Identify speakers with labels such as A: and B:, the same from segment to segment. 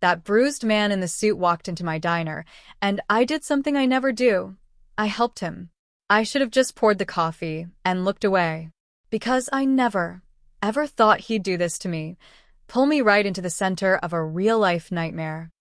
A: That bruised man in the suit walked into my diner, and I did something I never do. I helped him. I should have just poured the coffee and looked away. Because I never, ever thought he'd do this to me, pull me right into the center of a real-life nightmare.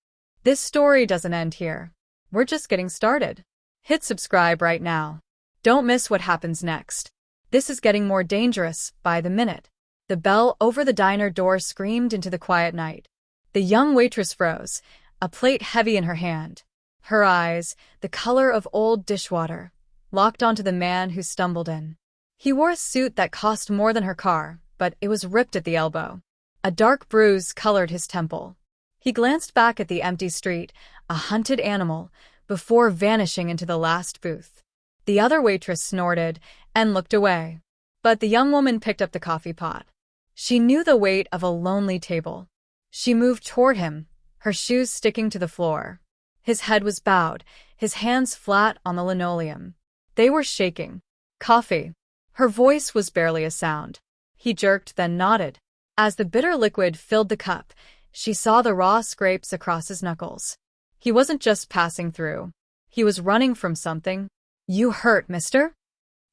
A: This story doesn't end here. We're just getting started. Hit subscribe right now. Don't miss what happens next. This is getting more dangerous by the minute. The bell over the diner door screamed into the quiet night. The young waitress froze, a plate heavy in her hand. Her eyes, the color of old dishwater, locked onto the man who stumbled in. He wore a suit that cost more than her car, but it was ripped at the elbow. A dark bruise colored his temple. He glanced back at the empty street, a hunted animal, before vanishing into the last booth. The other waitress snorted and looked away. But the young woman picked up the coffee pot. She knew the weight of a lonely table. She moved toward him, her shoes sticking to the floor. His head was bowed, his hands flat on the linoleum. They were shaking. Coffee. Her voice was barely a sound. He jerked, then nodded. As the bitter liquid filled the cup, she saw the raw scrapes across his knuckles. He wasn't just passing through. He was running from something. "You hurt, mister?"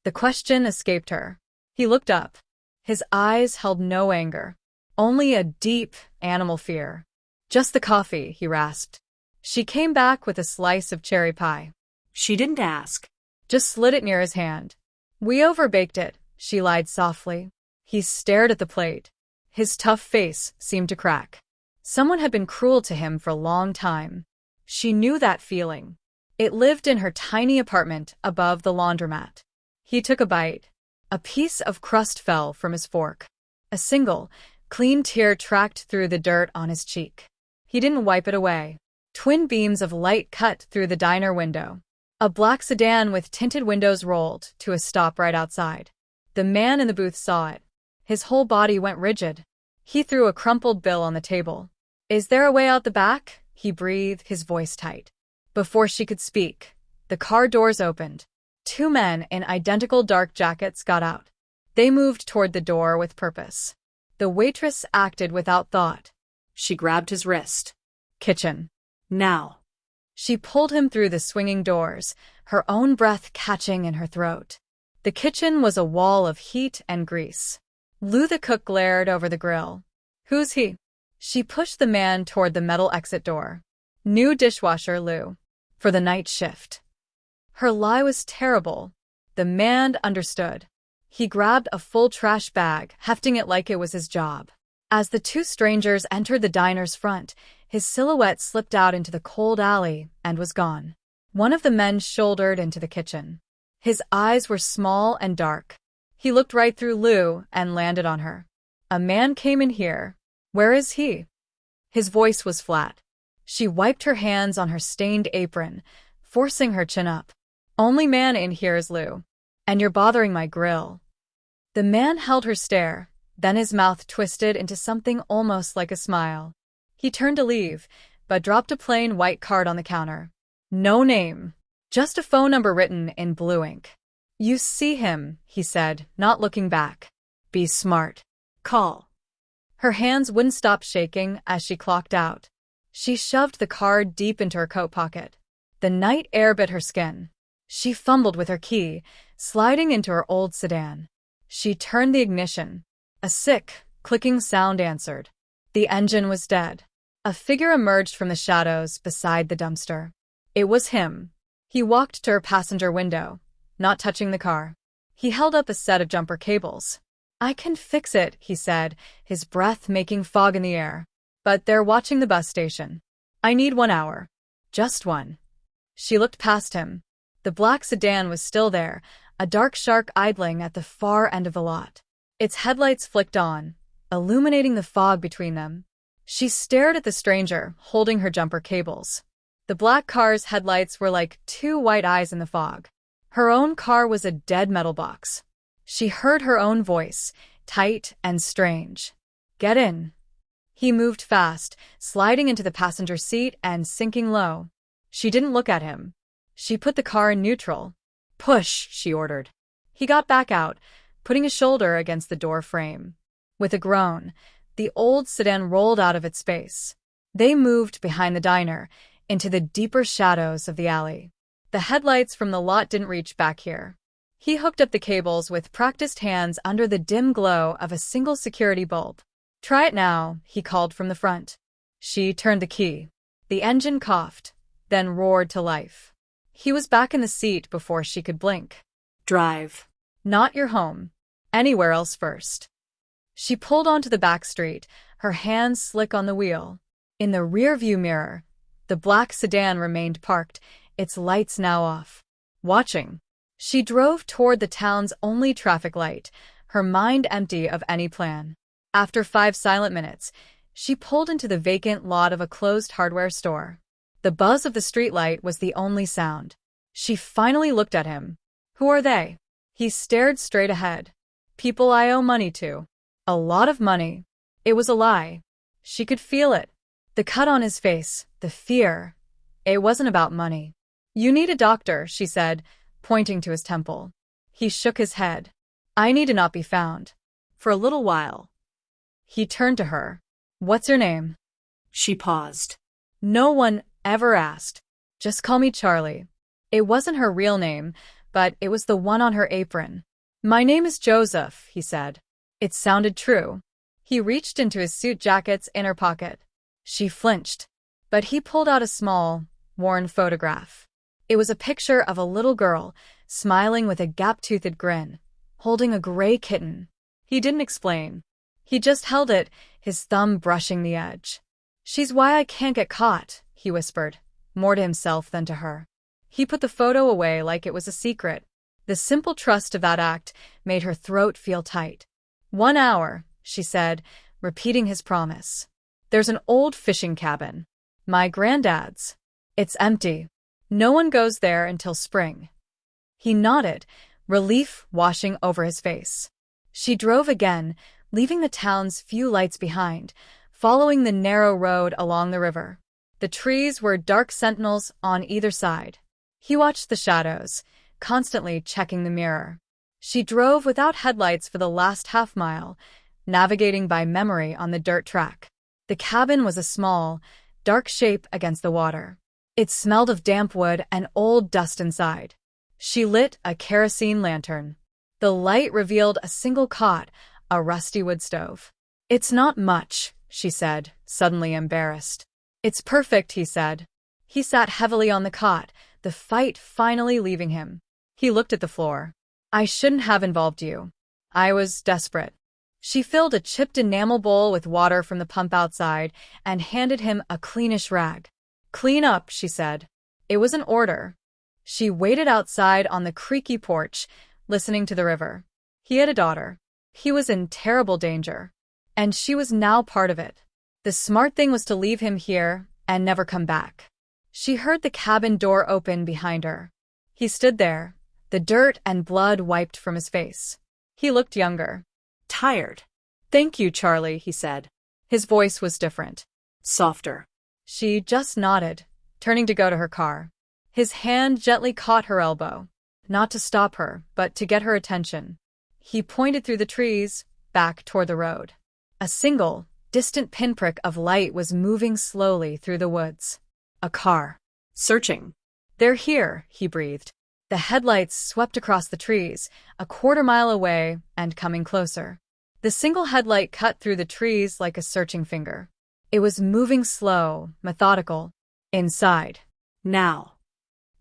A: The question escaped her. He looked up. His eyes held no anger, only a deep, animal fear. "Just the coffee," he rasped. She came back with a slice of cherry pie.
B: She didn't ask.
A: Just slid it near his hand. "We overbaked it," she lied softly. He stared at the plate. His tough face seemed to crack. Someone had been cruel to him for a long time. She knew that feeling. It lived in her tiny apartment above the laundromat. He took a bite. A piece of crust fell from his fork. A single, clean tear tracked through the dirt on his cheek. He didn't wipe it away. Twin beams of light cut through the diner window. A black sedan with tinted windows rolled to a stop right outside. The man in the booth saw it. His whole body went rigid. He threw a crumpled bill on the table. "Is there a way out the back?" he breathed, his voice tight. Before she could speak, the car doors opened. Two men in identical dark jackets got out. They moved toward the door with purpose. The waitress acted without thought.
B: She grabbed his wrist.
A: "Kitchen.
B: Now."
A: She pulled him through the swinging doors, her own breath catching in her throat. The kitchen was a wall of heat and grease. Lou the cook glared over the grill. "Who's he?" She pushed the man toward the metal exit door. "New dishwasher, Lou. For the night shift." Her lie was terrible. The man understood. He grabbed a full trash bag, hefting it like it was his job. As the two strangers entered the diner's front, his silhouette slipped out into the cold alley and was gone. One of the men shouldered into the kitchen. His eyes were small and dark. He looked right through Lou and landed on her. "A man came in here. Where is he?" His voice was flat. She wiped her hands on her stained apron, forcing her chin up. "Only man in here is Lou. And you're bothering my grill." The man held her stare, then his mouth twisted into something almost like a smile. He turned to leave, but dropped a plain white card on the counter. No name. Just a phone number written in blue ink. "You see him," he said, not looking back. "Be smart. Call." Her hands wouldn't stop shaking as she clocked out. She shoved the card deep into her coat pocket. The night air bit her skin. She fumbled with her key, sliding into her old sedan. She turned the ignition. A sick, clicking sound answered. The engine was dead. A figure emerged from the shadows beside the dumpster. It was him. He walked to her passenger window, not touching the car. He held up a set of jumper cables. "I can fix it," he said, his breath making fog in the air. "But they're watching the bus station. I need 1 hour. Just one." She looked past him. The black sedan was still there, a dark shark idling at the far end of the lot. Its headlights flicked on, illuminating the fog between them. She stared at the stranger, holding her jumper cables. The black car's headlights were like two white eyes in the fog. Her own car was a dead metal box. She heard her own voice, tight and strange. "Get in." He moved fast, sliding into the passenger seat and sinking low. She didn't look at him. She put the car in neutral. "Push," she ordered. He got back out, putting a shoulder against the door frame. With a groan, the old sedan rolled out of its space. They moved behind the diner, into the deeper shadows of the alley. The headlights from the lot didn't reach back here. He hooked up the cables with practiced hands under the dim glow of a single security bulb. "Try it now," he called from the front. She turned the key. The engine coughed, then roared to life. He was back in the seat before she could blink.
B: Drive.
A: "Not your home. Anywhere else first." She pulled onto the back street, her hands slick on the wheel. In the rearview mirror, the black sedan remained parked, its lights now off. Watching. She drove toward the town's only traffic light, her mind empty of any plan. After 5 silent minutes, she pulled into the vacant lot of a closed hardware store. The buzz of the streetlight was the only sound. She finally looked at him. "Who are they?" He stared straight ahead. "People I owe money to." A lot of money. It was a lie. She could feel it. The cut on his face, the fear. It wasn't about money. "You need a doctor," she said, pointing to his temple. He shook his head. "I need to not be found."
B: For a little while.
A: He turned to her. "What's your name?"
B: She paused.
A: "No one ever asked. Just call me Charlie." It wasn't her real name, but it was the one on her apron. "My name is Joseph," he said. It sounded true. He reached into his suit jacket's inner pocket. She flinched, but he pulled out a small, worn photograph. It was a picture of a little girl, smiling with a gap-toothed grin, holding a gray kitten. He didn't explain. He just held it, his thumb brushing the edge. "She's why I can't get caught," he whispered, more to himself than to her. He put the photo away like it was a secret. The simple trust of that act made her throat feel tight. "1 hour," she said, repeating his promise. "There's an old fishing cabin. My granddad's. It's empty. No one goes there until spring." He nodded, relief washing over his face. She drove again, leaving the town's few lights behind, following the narrow road along the river. The trees were dark sentinels on either side. He watched the shadows, constantly checking the mirror. She drove without headlights for the last half-mile, navigating by memory on the dirt track. The cabin was a small, dark shape against the water. It smelled of damp wood and old dust inside. She lit a kerosene lantern. The light revealed a single cot, a rusty wood stove. "It's not much," she said, suddenly embarrassed. "It's perfect," he said. He sat heavily on the cot, the fight finally leaving him. He looked at the floor. "I shouldn't have involved you. I was desperate." She filled a chipped enamel bowl with water from the pump outside and handed him a cleanish rag. "Clean up," she said. It was an order. She waited outside on the creaky porch, listening to the river. He had a daughter. He was in terrible danger. And she was now part of it. The smart thing was to leave him here and never come back. She heard the cabin door open behind her. He stood there, the dirt and blood wiped from his face. He looked younger.
B: Tired.
A: "Thank you, Charlie," he said. His voice was different.
B: Softer.
A: She just nodded, turning to go to her car. His hand gently caught her elbow. Not to stop her, but to get her attention. He pointed through the trees, back toward the road. A single, distant pinprick of light was moving slowly through the woods. A car.
B: Searching.
A: "They're here," he breathed. The headlights swept across the trees, a quarter-mile away and coming closer. The single headlight cut through the trees like a searching finger. It was moving slow, methodical. Inside.
B: Now.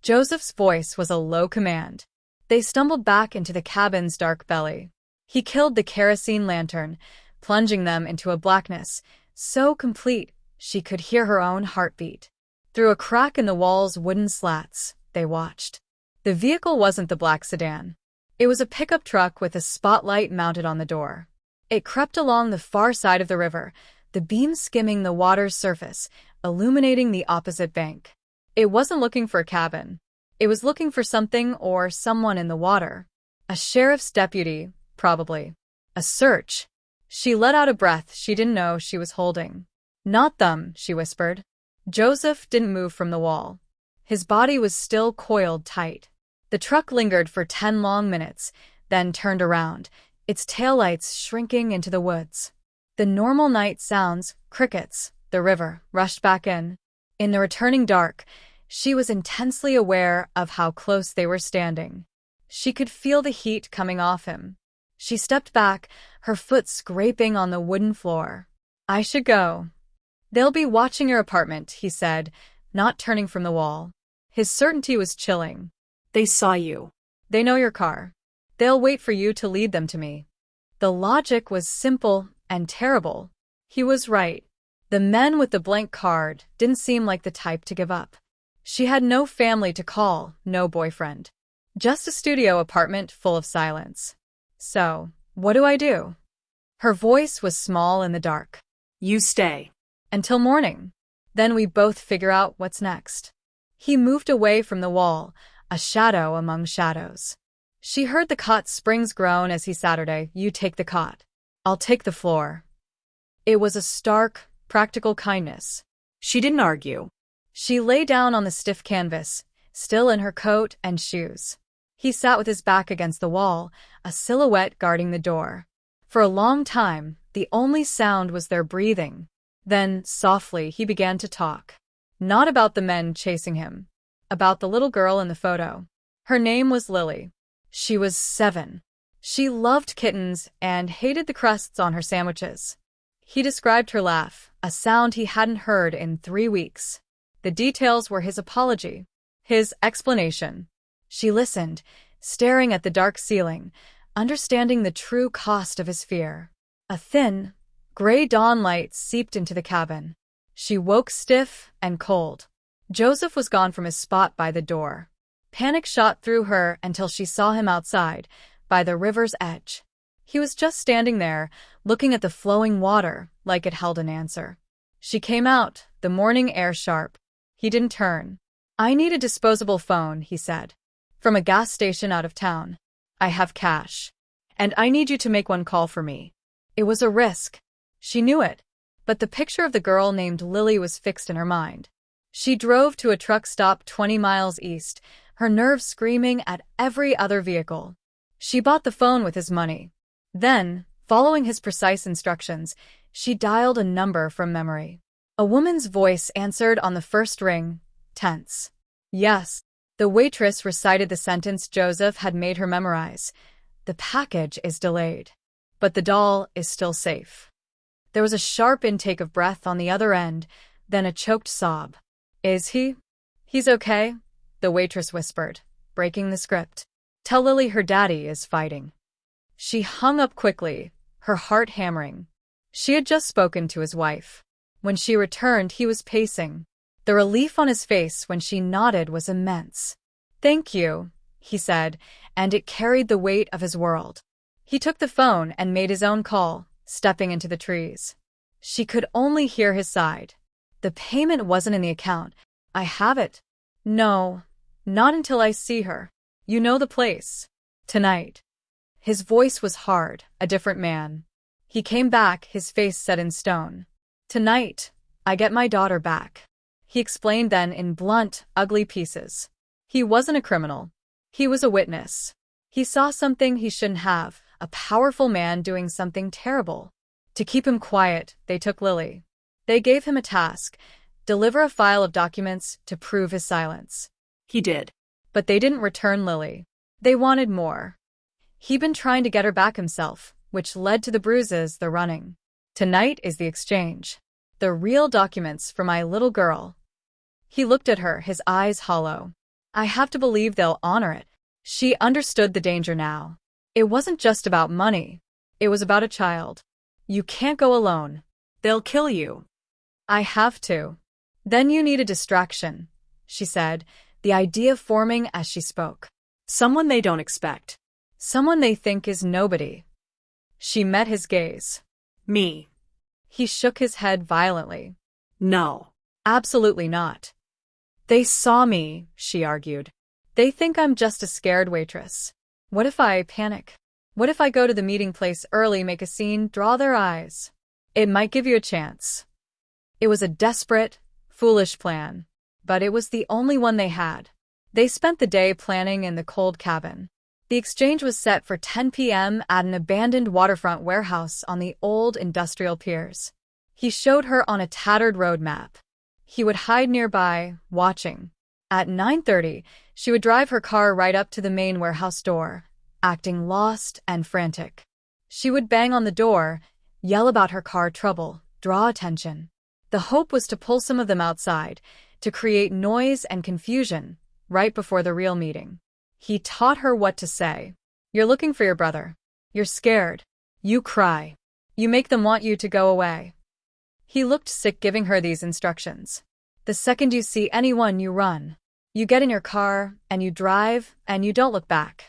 A: Joseph's voice was a low command. They stumbled back into the cabin's dark belly. He killed the kerosene lantern, plunging them into a blackness, so complete she could hear her own heartbeat. Through a crack in the wall's wooden slats, they watched. The vehicle wasn't the black sedan. It was a pickup truck with a spotlight mounted on the door. It crept along the far side of the river, the beam skimming the water's surface, illuminating the opposite bank. It wasn't looking for a cabin. It was looking for something or someone in the water. A sheriff's deputy, probably. A search. She let out a breath she didn't know she was holding. "Not them," she whispered. Joseph didn't move from the wall. His body was still coiled tight. The truck lingered for 10 long minutes, then turned around, its taillights shrinking into the woods. The normal night sounds, crickets, the river, rushed back in. In the returning dark, she was intensely aware of how close they were standing. She could feel the heat coming off him. She stepped back, her foot scraping on the wooden floor. I should go. They'll be watching your apartment, he said, not turning from the wall. His certainty was chilling.
B: They saw you.
A: They know your car. They'll wait for you to lead them to me. The logic was simple and terrible. He was right. The men with the blank card didn't seem like the type to give up. She had no family to call, no boyfriend. Just a studio apartment full of silence. So, what do I do? Her voice was small in the dark.
B: You stay.
A: Until morning. Then we both figure out what's next. He moved away from the wall, a shadow among shadows. She heard the cot springs groan as he Saturday, you take the cot. I'll take the floor. It was a stark, practical kindness.
B: She didn't argue.
A: She lay down on the stiff canvas, still in her coat and shoes. He sat with his back against the wall, a silhouette guarding the door. For a long time, the only sound was their breathing. Then, softly, he began to talk. Not about the men chasing him. About the little girl in the photo. Her name was Lily. She was 7. She loved kittens and hated the crusts on her sandwiches. He described her laugh, a sound he hadn't heard in 3 weeks. The details were his apology, his explanation. She listened, staring at the dark ceiling, understanding the true cost of his fear. A thin, gray dawn light seeped into the cabin. She woke stiff and cold. Joseph was gone from his spot by the door. Panic shot through her until she saw him outside, by the river's edge. He was just standing there, looking at the flowing water like it held an answer. She came out, the morning air sharp. He didn't turn. I need a disposable phone, he said. From a gas station out of town. I have cash. And I need you to make one call for me. It was a risk. She knew it. But the picture of the girl named Lily was fixed in her mind. She drove to a truck stop 20 miles east, her nerves screaming at every other vehicle. She bought the phone with his money. Then, following his precise instructions, she dialed a number from memory. A woman's voice answered on the first ring, tense. Yes. The waitress recited the sentence Joseph had made her memorize. The package is delayed. But the doll is still safe. There was a sharp intake of breath on the other end, then a choked sob. Is he? He's okay, the waitress whispered, breaking the script. Tell Lily her daddy is fighting. She hung up quickly, her heart hammering. She had just spoken to his wife. When she returned, he was pacing. The relief on his face when she nodded was immense. Thank you, he said, and it carried the weight of his world. He took the phone and made his own call, stepping into the trees. She could only hear his side. The payment wasn't in the account. I have it. No, not until I see her. You know the place. Tonight. His voice was hard, a different man. He came back, his face set in stone. Tonight, I get my daughter back. He explained then in blunt, ugly pieces. He wasn't a criminal. He was a witness. He saw something he shouldn't have, a powerful man doing something terrible. To keep him quiet, they took Lily. They gave him a task, deliver a file of documents to prove his silence.
B: He did.
A: But they didn't return Lily. They wanted more. He'd been trying to get her back himself, which led to the bruises, the running. Tonight is the exchange. The real documents for my little girl. He looked at her, his eyes hollow. I have to believe they'll honor it. She understood the danger now. It wasn't just about money. It was about a child. You can't go alone.
B: They'll kill you.
A: I have to. Then you need a distraction, she said, the idea forming as she spoke.
B: Someone they don't expect.
A: Someone they think is nobody. She met his gaze.
B: Me.
A: He shook his head violently.
B: No.
A: Absolutely not. They saw me, she argued. They think I'm just a scared waitress. What if I panic? What if I go to the meeting place early, make a scene, draw their eyes? It might give you a chance. It was a desperate, foolish plan, but it was the only one they had. They spent the day planning in the cold cabin. The exchange was set for 10 p.m. at an abandoned waterfront warehouse on the old industrial piers. He showed her on a tattered road map. He would hide nearby, watching. At 9:30, she would drive her car right up to the main warehouse door, acting lost and frantic. She would bang on the door, yell about her car trouble, draw attention. The hope was to pull some of them outside, to create noise and confusion, right before the real meeting. He taught her what to say. You're looking for your brother. You're scared. You cry. You make them want you to go away. He looked sick giving her these instructions. The second you see anyone, you run. You get in your car, and you drive, and you don't look back.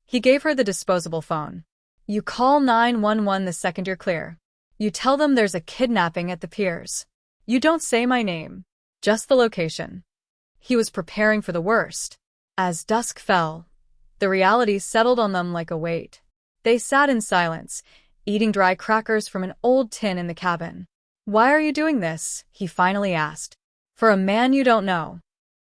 A: He gave her the disposable phone. You call 911 the second you're clear. You tell them there's a kidnapping at the piers. You don't say my name, just the location. He was preparing for the worst. As dusk fell, the reality settled on them like a weight. They sat in silence, eating dry crackers from an old tin in the cabin. Why are you doing this? He finally asked. For a man you don't know.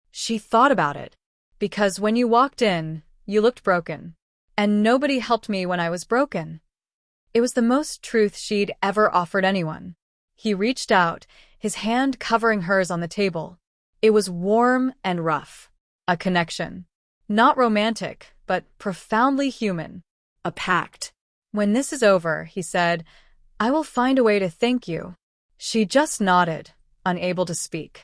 A: She thought about it. Because when you walked in, you looked broken. And nobody helped me when I was broken. It was the most truth she'd ever offered anyone. He reached out, his hand covering hers on the table. It was warm and rough. A connection. Not romantic, but profoundly human. A pact. When this is over, he said, I will find a way to thank you. She just nodded, unable to speak.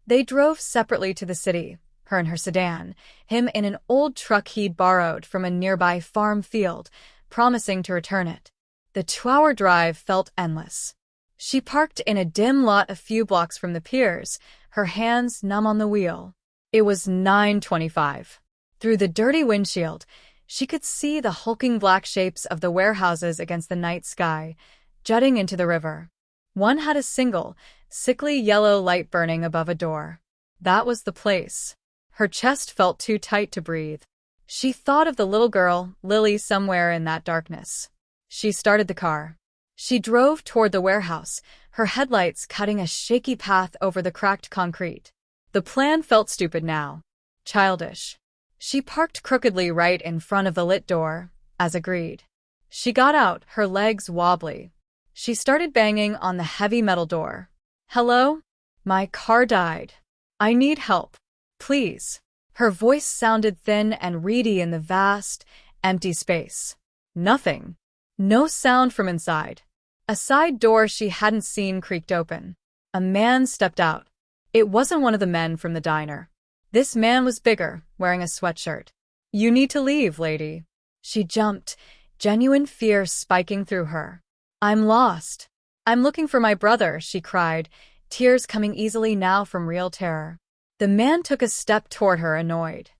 A: They drove separately to the city, her in her sedan, him in an old truck he'd borrowed from a nearby farm field, promising to return it. The 2-hour drive felt endless. She parked in a dim lot a few blocks from the piers, her hands numb on the wheel. It was 9:25. Through the dirty windshield, she could see the hulking black shapes of the warehouses against the night sky, jutting into the river. One had a single, sickly yellow light burning above a door. That was the place. Her chest felt too tight to breathe. She thought of the little girl, Lily, somewhere in that darkness. She started the car. She drove toward the warehouse, her headlights cutting a shaky path over the cracked concrete. The plan felt stupid now. Childish. She parked crookedly right in front of the lit door, as agreed. She got out, her legs wobbly. She started banging on the heavy metal door. Hello? My car died. I need help. Please. Her voice sounded thin and reedy in the vast, empty space. Nothing. No sound from inside. A side door she hadn't seen creaked open. A man stepped out. It wasn't one of the men from the diner. This man was bigger, wearing a sweatshirt. You need to leave, lady. She jumped, genuine fear spiking through her. I'm lost. I'm looking for my brother, she cried, tears coming easily now from real terror. The man took a step toward her, annoyed.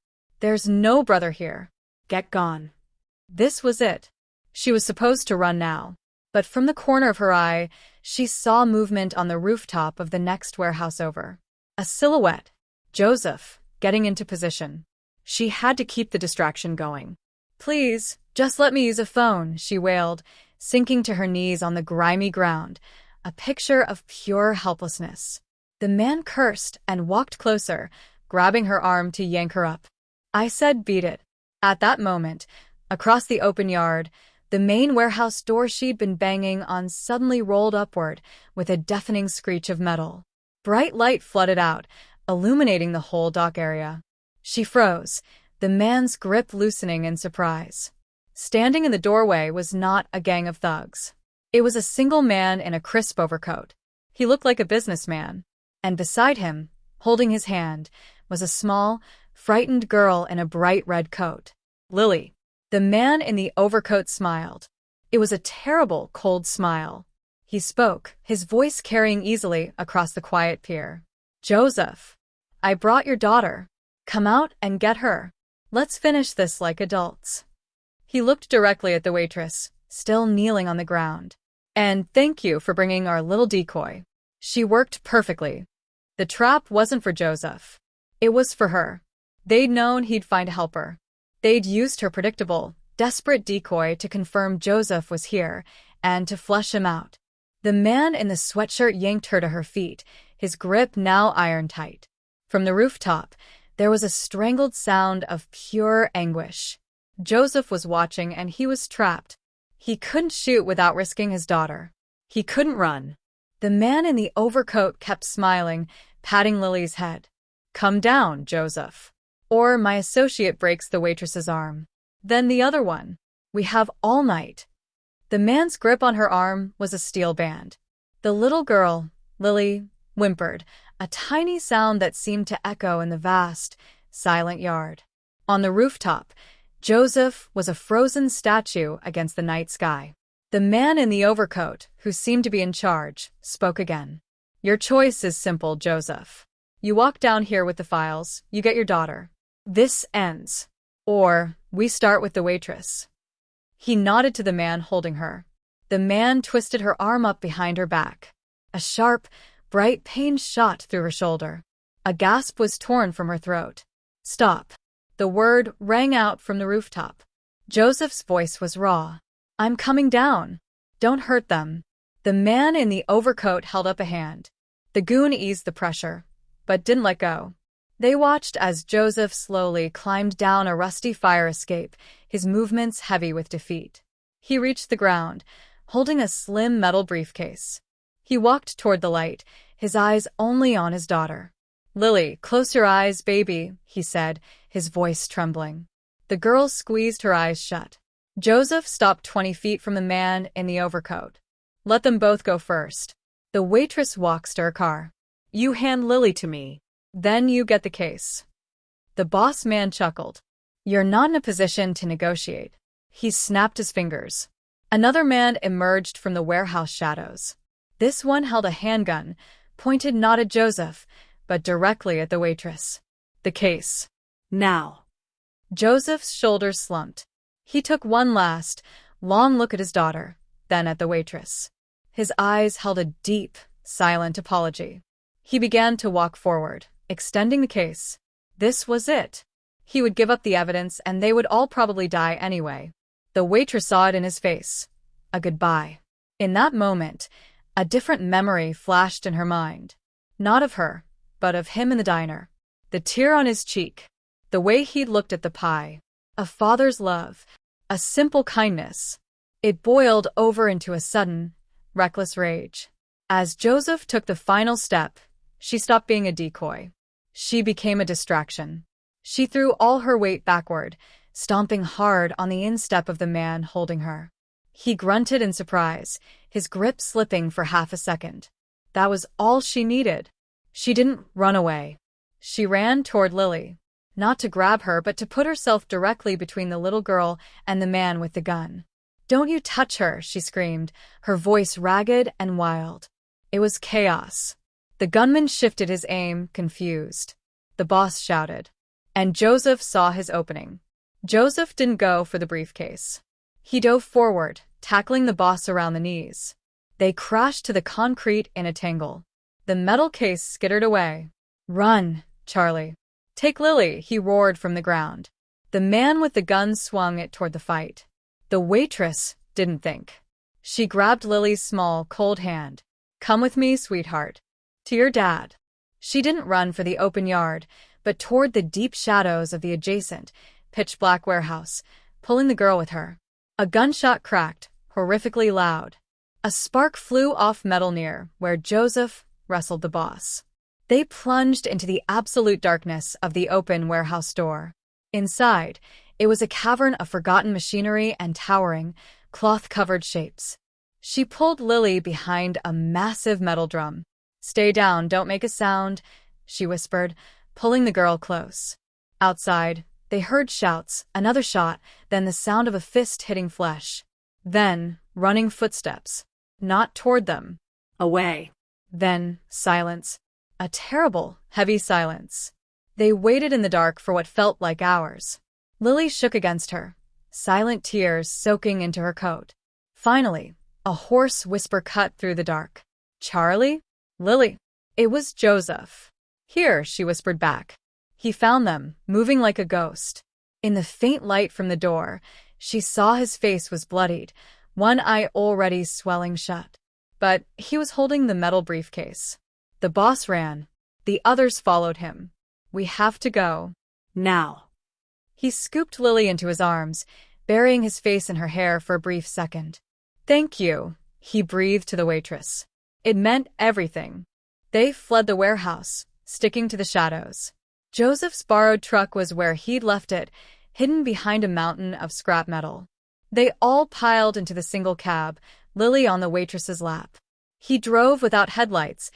A: There's no brother here. Get gone. This was it. She was supposed to run now. But from the corner of her eye, she saw movement on the rooftop of the next warehouse over. A silhouette. Joseph, getting into position. She had to keep the distraction going. Please, just let me use a phone, she wailed, sinking to her knees on the grimy ground, a picture of pure helplessness. The man cursed and walked closer, grabbing her arm to yank her up. I said beat it. At that moment, across the open yard, the main warehouse door she'd been banging on suddenly rolled upward with a deafening screech of metal. Bright light flooded out, illuminating the whole dock area. She froze, the man's grip loosening in surprise. Standing in the doorway was not a gang of thugs. It was a single man in a crisp overcoat. He looked like a businessman. And beside him, holding his hand, was a small, frightened girl in a bright red coat. Lily. The man in the overcoat smiled. It was a terrible, cold smile. He spoke, his voice carrying easily across the quiet pier. Joseph, I brought your daughter. Come out and get her. Let's finish this like adults. He looked directly at the waitress, still kneeling on the ground. And thank you for bringing our little decoy. She worked perfectly. The trap wasn't for Joseph. It was for her. They'd known he'd find a helper. They'd used her predictable, desperate decoy to confirm Joseph was here and to flush him out. The man in the sweatshirt yanked her to her feet, his grip now iron-tight. From the rooftop, there was a strangled sound of pure anguish. Joseph was watching and he was trapped. He couldn't shoot without risking his daughter. He couldn't run. The man in the overcoat kept smiling, patting Lily's head. Come down, Joseph. Or my associate breaks the waitress's arm. Then the other one. We have all night. The man's grip on her arm was a steel band. The little girl, Lily, whimpered, a tiny sound that seemed to echo in the vast, silent yard. On the rooftop, Joseph was a frozen statue against the night sky. The man in the overcoat, who seemed to be in charge, spoke again. Your choice is simple, Joseph. You walk down here with the files, you get your daughter. This ends. Or, we start with the waitress. He nodded to the man holding her. The man twisted her arm up behind her back. A sharp, bright pain shot through her shoulder. A gasp was torn from her throat. Stop. The word rang out from the rooftop. Joseph's voice was raw. I'm coming down. Don't hurt them. The man in the overcoat held up a hand. The goon eased the pressure, but didn't let go. They watched as Joseph slowly climbed down a rusty fire escape, his movements heavy with defeat. He reached the ground, holding a slim metal briefcase. He walked toward the light, his eyes only on his daughter. Lily, close your eyes, baby, he said, his voice trembling. The girl squeezed her eyes shut. Joseph stopped 20 feet from the man in the overcoat. Let them both go first. The waitress walks to her car.
B: You hand Lily to me.
A: Then you get the case. The boss man chuckled. You're not in a position to negotiate. He snapped his fingers. Another man emerged from the warehouse shadows. This one held a handgun, pointed not at Joseph, but directly at the waitress. The case.
B: Now.
A: Joseph's shoulders slumped. He took one last, long look at his daughter, then at the waitress. His eyes held a deep, silent apology. He began to walk forward, extending the case. This was it. He would give up the evidence and they would all probably die anyway. The waitress saw it in his face. A goodbye. In that moment, a different memory flashed in her mind. Not of her, but of him in the diner. The tear on his cheek. The way he'd looked at the pie. A father's love. A simple kindness. It boiled over into a sudden, reckless rage. As Joseph took the final step, she stopped being a decoy. She became a distraction. She threw all her weight backward, stomping hard on the instep of the man holding her. He grunted in surprise, his grip slipping for half a second. That was all she needed. She didn't run away. She ran toward Lily. Not to grab her, but to put herself directly between the little girl and the man with the gun. Don't you touch her, she screamed, her voice ragged and wild. It was chaos. The gunman shifted his aim, confused. The boss shouted. And Joseph saw his opening. Joseph didn't go for the briefcase. He dove forward, tackling the boss around the knees. They crashed to the concrete in a tangle. The metal case skittered away. Run, Charlie. Take Lily, he roared from the ground. The man with the gun swung it toward the fight. The waitress didn't think. She grabbed Lily's small, cold hand. Come with me, sweetheart. To your dad. She didn't run for the open yard, but toward the deep shadows of the adjacent, pitch-black warehouse, pulling the girl with her. A gunshot cracked, horrifically loud. A spark flew off metal near where Joseph wrestled the boss. They plunged into the absolute darkness of the open warehouse door. Inside, it was a cavern of forgotten machinery and towering, cloth-covered shapes. She pulled Lily behind a massive metal drum. Stay down, don't make a sound, she whispered, pulling the girl close. Outside, they heard shouts, another shot, then the sound of a fist hitting flesh. Then, running footsteps. Not toward them.
B: Away.
A: Then, silence. A terrible, heavy silence. They waited in the dark for what felt like hours. Lily shook against her, silent tears soaking into her coat. Finally, a hoarse whisper cut through the dark. Charlie? Lily. It was Joseph. Here, she whispered back. He found them, moving like a ghost. In the faint light from the door, she saw his face was bloodied, one eye already swelling shut. But he was holding the metal briefcase. The boss ran. The others followed him. We have to go.
B: Now.
A: He scooped Lily into his arms, burying his face in her hair for a brief second. Thank you, he breathed to the waitress. It meant everything. They fled the warehouse, sticking to the shadows. Joseph's borrowed truck was where he'd left it, hidden behind a mountain of scrap metal. They all piled into the single cab, Lily on the waitress's lap. He drove without headlights,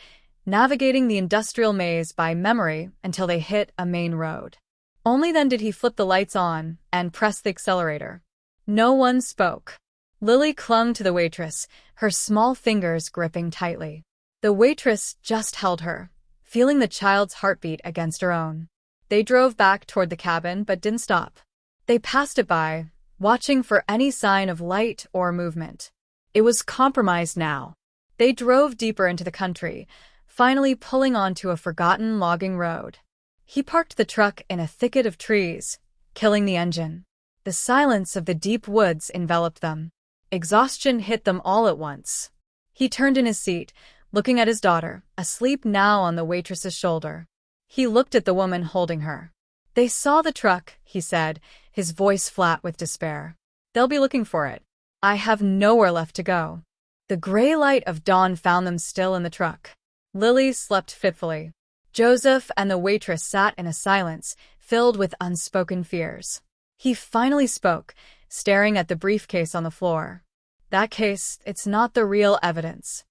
A: navigating the industrial maze by memory until they hit a main road. Only then did he flip the lights on and press the accelerator. No one spoke. Lily clung to the waitress, her small fingers gripping tightly. The waitress just held her, feeling the child's heartbeat against her own. They drove back toward the cabin but didn't stop. They passed it by, watching for any sign of light or movement. It was compromised now. They drove deeper into the country, finally pulling onto a forgotten logging road. He parked the truck in a thicket of trees, killing the engine. The silence of the deep woods enveloped them. Exhaustion hit them all at once. He turned in his seat, looking at his daughter, asleep now on the waitress's shoulder. He looked at the woman holding her. They saw the truck, he said, his voice flat with despair. They'll be looking for it. I have nowhere left to go. The gray light of dawn found them still in the truck. Lily slept fitfully. Joseph and the waitress sat in a silence filled with unspoken fears. He finally spoke, staring at the briefcase on the floor. That case, it's not the real evidence.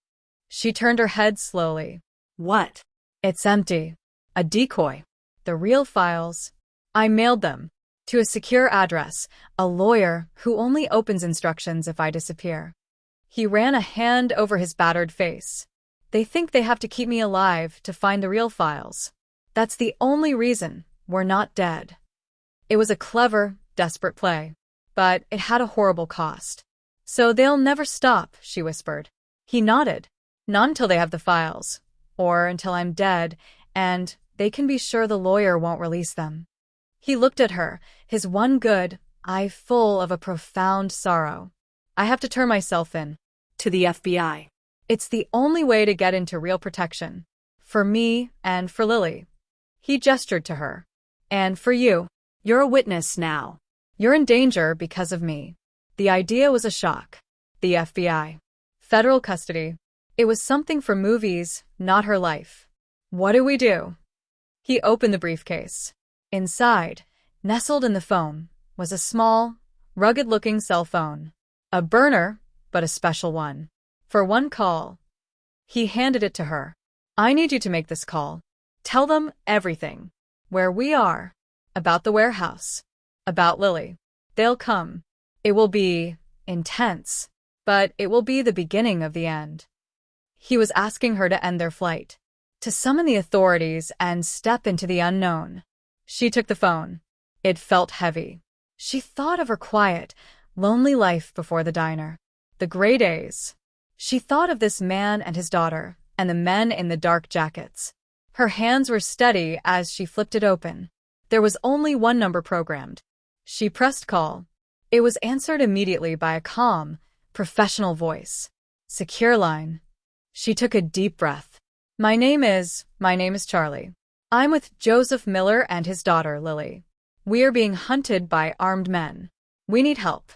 A: She turned her head slowly.
B: What?
A: It's empty. A decoy. The real files. I mailed them. To a secure address, a lawyer who only opens instructions if I disappear. He ran a hand over his battered face. They think they have to keep me alive to find the real files. That's the only reason we're not dead. It was a clever, desperate play, but it had a horrible cost. So they'll never stop, she whispered. He nodded. Not until they have the files, or until I'm dead, and they can be sure the lawyer won't release them. He looked at her, his one good eye full of a profound sorrow. I have to turn myself in.
B: To the FBI.
A: It's the only way to get into real protection. For me and for Lily. He gestured to her. And for you.
B: You're a witness now.
A: You're in danger because of me. The idea was a shock. The FBI. Federal custody. It was something for movies, not her life. What do we do? He opened the briefcase. Inside, nestled in the foam, was a small, rugged-looking cell phone. A burner, but a special one. For one call. He handed it to her. I need you to make this call. Tell them everything. Where we are. About the warehouse. About Lily. They'll come. It will be intense, but it will be the beginning of the end. He was asking her to end their flight, to summon the authorities and step into the unknown. She took the phone. It felt heavy. She thought of her quiet, lonely life before the diner. The gray days. She thought of this man and his daughter, and the men in the dark jackets. Her hands were steady as she flipped it open. There was only one number programmed. She pressed call. It was answered immediately by a calm, professional voice. Secure line. She took a deep breath. My name is Charlie. I'm with Joseph Miller and his daughter, Lily. We are being hunted by armed men. We need help.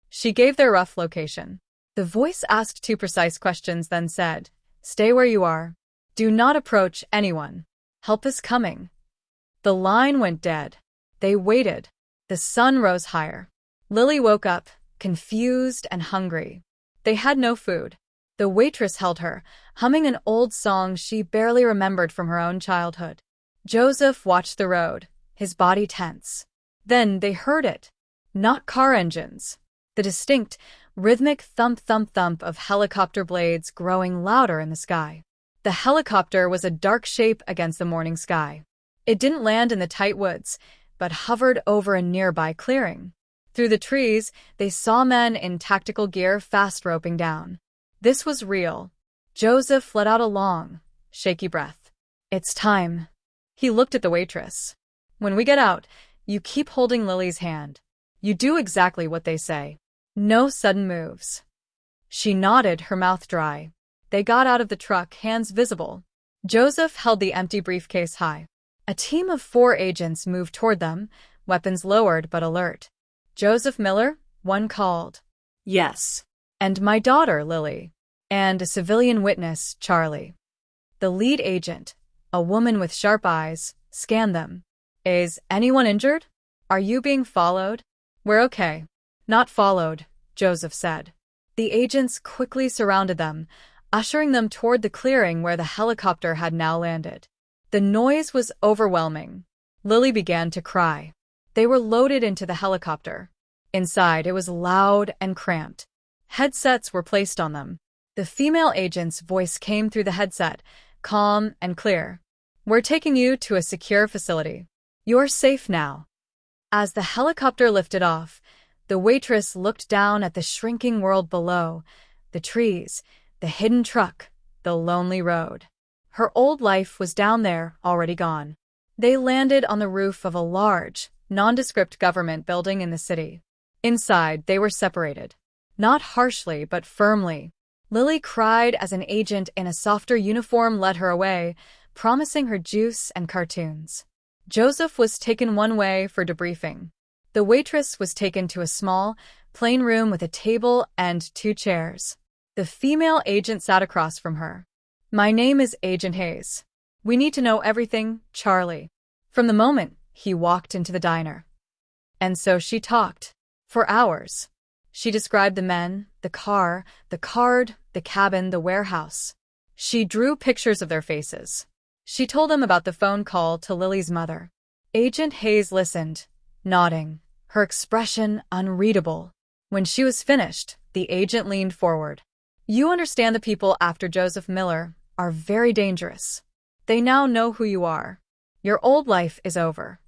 A: She gave their rough location. The voice asked 2 precise questions, then said, Stay where you are. Do not approach anyone. Help is coming. The line went dead. They waited. The sun rose higher. Lily woke up, confused and hungry. They had no food. The waitress held her, humming an old song she barely remembered from her own childhood. Joseph watched the road, his body tense. Then they heard it. Not car engines. The distinct, rhythmic thump-thump-thump of helicopter blades growing louder in the sky. The helicopter was a dark shape against the morning sky. It didn't land in the tight woods, but hovered over a nearby clearing. Through the trees, they saw men in tactical gear fast roping down. This was real. Joseph let out a long, shaky breath. It's time. He looked at the waitress. When we get out, you keep holding Lily's hand. You do exactly what they say. No sudden moves. She nodded, her mouth dry. They got out of the truck, hands visible. Joseph held the empty briefcase high. A team of 4 agents moved toward them, weapons lowered but alert. Joseph Miller, one called.
B: Yes.
A: And my daughter, Lily. and a civilian witness, Charlie. The lead agent, a woman with sharp eyes, scanned them. Is anyone injured? Are you being followed? We're okay. Not followed, Joseph said. The agents quickly surrounded them, ushering them toward the clearing where the helicopter had now landed. The noise was overwhelming. Lily began to cry. They were loaded into the helicopter. Inside, it was loud and cramped. Headsets were placed on them. The female agent's voice came through the headset, calm and clear. We're taking you to a secure facility. You're safe now. As the helicopter lifted off, the waitress looked down at the shrinking world below, the trees, the hidden truck, the lonely road. Her old life was down there, already gone. They landed on the roof of a large, nondescript government building in the city. Inside, they were separated. Not harshly, but firmly. Lily cried as an agent in a softer uniform led her away, promising her juice and cartoons. Joseph was taken one way for debriefing. The waitress was taken to a small, plain room with a table and 2 chairs. The female agent sat across from her. My name is Agent Hayes. We need to know everything, Charlie. From the moment he walked into the diner. And so she talked. For hours. She described the men, the car, the card, the cabin, the warehouse. She drew pictures of their faces. She told him about the phone call to Lily's mother. Agent Hayes listened, nodding, her expression unreadable. When she was finished, the agent leaned forward. You understand the people after Joseph Miller are very dangerous. They now know who you are. Your old life is over.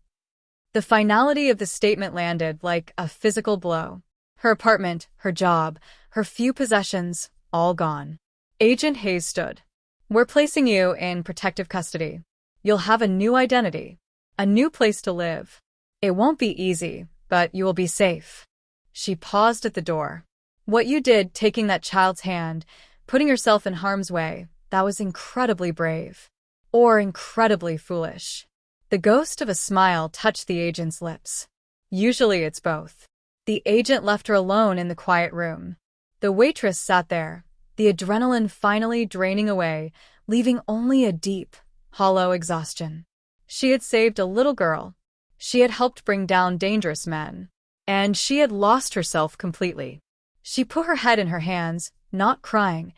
A: The finality of the statement landed like a physical blow. Her apartment, her job, her few possessions, all gone. Agent Hayes stood. We're placing you in protective custody. You'll have a new identity, a new place to live. It won't be easy, but you will be safe. She paused at the door. What you did, taking that child's hand, putting yourself in harm's way, that was incredibly brave. Or incredibly foolish. The ghost of a smile touched the agent's lips. Usually it's both. The agent left her alone in the quiet room. The waitress sat there, the adrenaline finally draining away, leaving only a deep, hollow exhaustion. She had saved a little girl. She had helped bring down dangerous men. And she had lost herself completely. She put her head in her hands, not crying,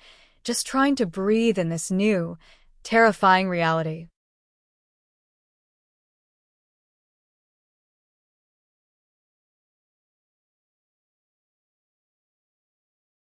A: just trying to breathe in this new, terrifying reality.